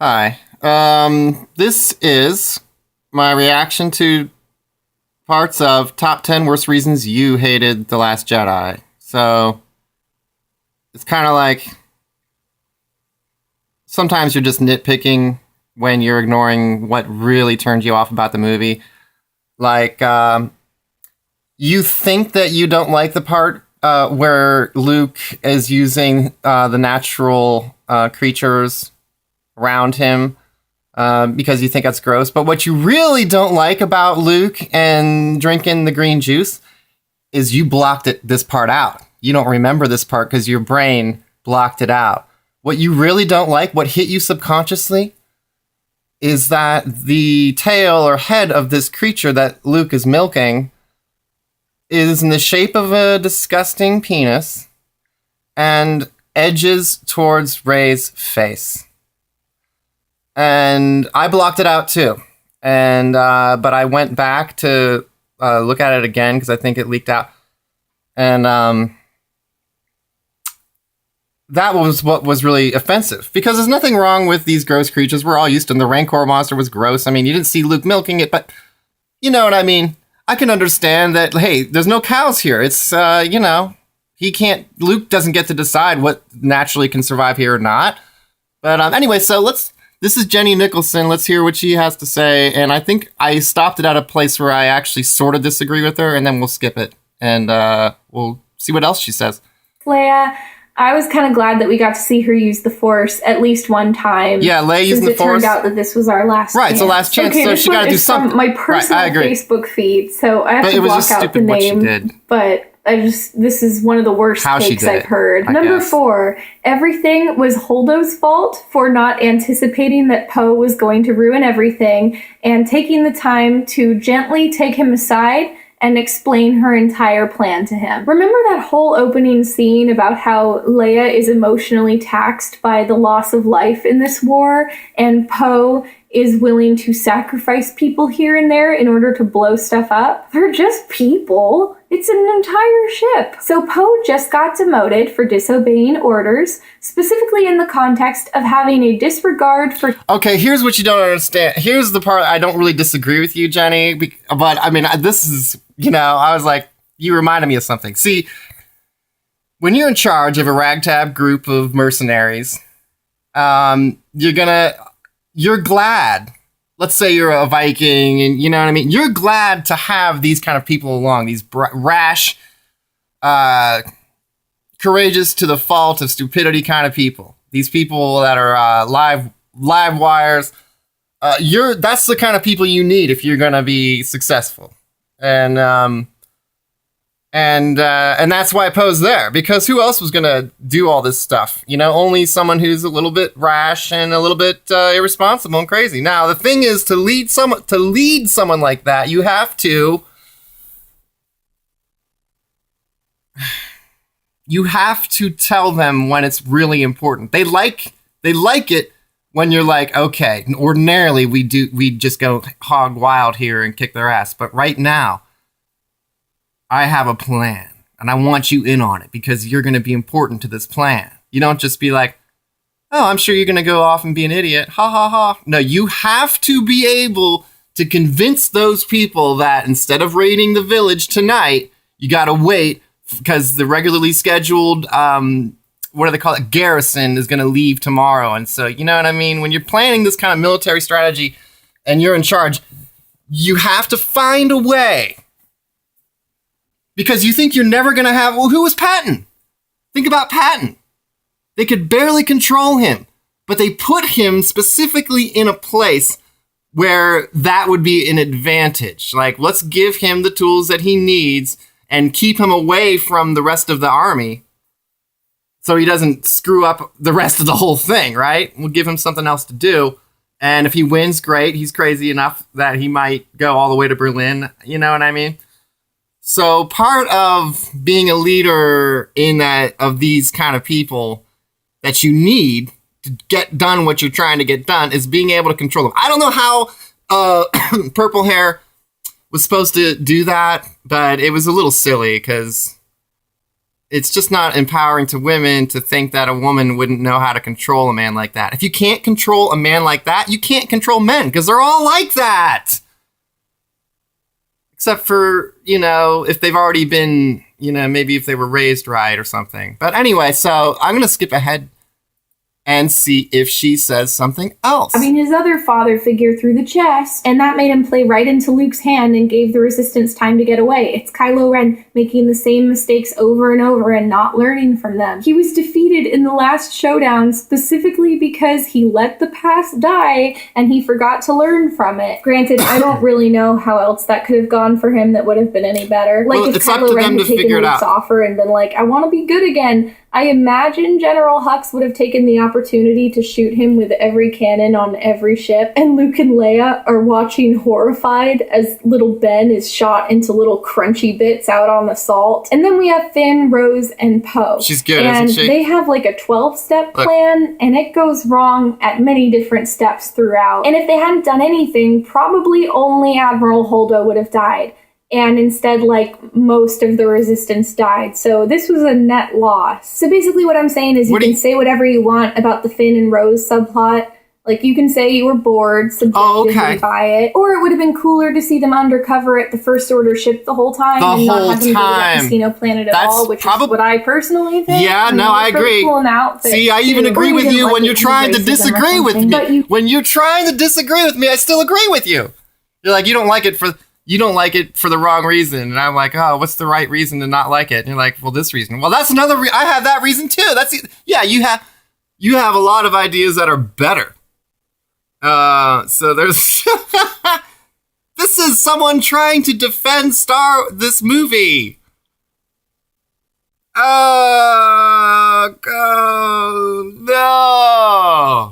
Hi. This is my reaction to parts of top 10 worst reasons you hated The Last Jedi. So, it's kind of like sometimes you're just nitpicking when you're ignoring what really turned you off about the movie. Like, you think that you don't like the part where Luke is using the natural creatures around him because you think that's gross. But what you really don't like about Luke and drinking the green juice is you blocked this part out. You don't remember this part because your brain blocked it out. What you really don't like, what hit you subconsciously, is that the tail or head of this creature that Luke is milking is in the shape of a disgusting penis and edges towards Rey's face. And I blocked it out too. And but I went back to look at it again because I think it leaked out. And that was what was really offensive. Because there's nothing wrong with these gross creatures. We're all used to them. The Rancor monster was gross. I mean, you didn't see Luke milking it, but you know what I mean. I can understand that, hey, there's no cows here. It's, Luke doesn't get to decide what naturally can survive here or not. But anyway, this is Jenny Nicholson. Let's hear what she has to say. And I think I stopped it at a place where I actually sort of disagree with her, and then we'll skip it. And we'll see what else she says. Leia, I was kind of glad that we got to see her use the Force at least one time. Yeah, Leia using the Force. It turned out that this was our last chance. Right, it's the last chance, okay, so she got to do something. From my personal Facebook feed, so I have to block out the name. What she did. But this is one of the worst takes I've heard. Number 4, everything was Holdo's fault for not anticipating that Poe was going to ruin everything and taking the time to gently take him aside and explain her entire plan to him. Remember that whole opening scene about how Leia is emotionally taxed by the loss of life in this war, and Poe is willing to sacrifice people here and there in order to blow stuff up? They're just people. It's an entire ship. So Poe just got demoted for disobeying orders, specifically in the context of having a disregard for... Okay, here's what you don't understand. Here's the part I don't really disagree with you, Jenny. But, I mean, this is, I was like, you reminded me of something. See, when you're in charge of a ragtag group of mercenaries, you're glad. Let's say you're a Viking and you know what I mean? You're glad to have these kind of people along, these rash, courageous to the fault of stupidity kind of people. These people that are live wires. That's the kind of people you need if you're going to be successful. And that's why Poe's there, because who else was going to do all this stuff? Only someone who's a little bit rash and a little bit irresponsible and crazy. Now, the thing is, to lead someone like that, you have to tell them when it's really important. They like it when you're like, okay, ordinarily we just go hog wild here and kick their ass, but right now I have a plan, and I want you in on it because you're going to be important to this plan. You don't just be like, oh, I'm sure you're going to go off and be an idiot. Ha, ha, ha. No, you have to be able to convince those people that instead of raiding the village tonight, you got to wait because the regularly scheduled, what do they call it, garrison is going to leave tomorrow. And so, you know what I mean? When you're planning this kind of military strategy and you're in charge, you have to find a way. Because you think you're never going to have... Well, who was Patton? Think about Patton. They could barely control him. But they put him specifically in a place where that would be an advantage. Like, let's give him the tools that he needs and keep him away from the rest of the army so he doesn't screw up the rest of the whole thing, right? We'll give him something else to do. And if he wins, great. He's crazy enough that he might go all the way to Berlin. You know what I mean? So part of being a leader of these kind of people that you need to get done what you're trying to get done is being able to control them. I don't know how Purple Hair was supposed to do that, but it was a little silly because it's just not empowering to women to think that a woman wouldn't know how to control a man like that. If you can't control a man like that, you can't control men, because they're all like that. Except for, if they've already been, maybe if they were raised right or something. But anyway, so I'm going to skip ahead and see if she says something else. I mean, his other father figure through the chest, and that made him play right into Luke's hand and gave the Resistance time to get away. It's Kylo Ren making the same mistakes over and over and not learning from them. He was defeated in the last showdown specifically because he let the past die and he forgot to learn from it. Granted, I don't really know how else that could have gone for him that would have been any better. Like, if Kylo Ren had taken Luke's offer and been like, I want to be good again, I imagine General Hux would have taken the opportunity to shoot him with every cannon on every ship, and Luke and Leia are watching horrified as little Ben is shot into little crunchy bits out on the salt. And then we have Finn, Rose, and Poe. She's good, and isn't she? They have like a 12-step plan, and it goes wrong at many different steps throughout. And if they hadn't done anything, probably only Admiral Holdo would have died. And instead, most of the Resistance died. So this was a net loss. So basically what I'm saying is you can say whatever you want about the Finn and Rose subplot. Like, you can say you were bored subjectively by it. Or it would have been cooler to see them undercover at the First Order ship the whole time and not have them go to that casino planet at all, which is what I personally think. Yeah, I agree. Cool outfit. See, I even agree with you when you're trying to disagree with me. When you're trying to disagree with me, I still agree with you. You're like, you don't like it for the wrong reason. And I'm like, oh, what's the right reason to not like it? And you're like, well, this reason. Well, that's another I have that reason too. You have a lot of ideas that are better. So there's this is someone trying to defend this movie. Oh, no.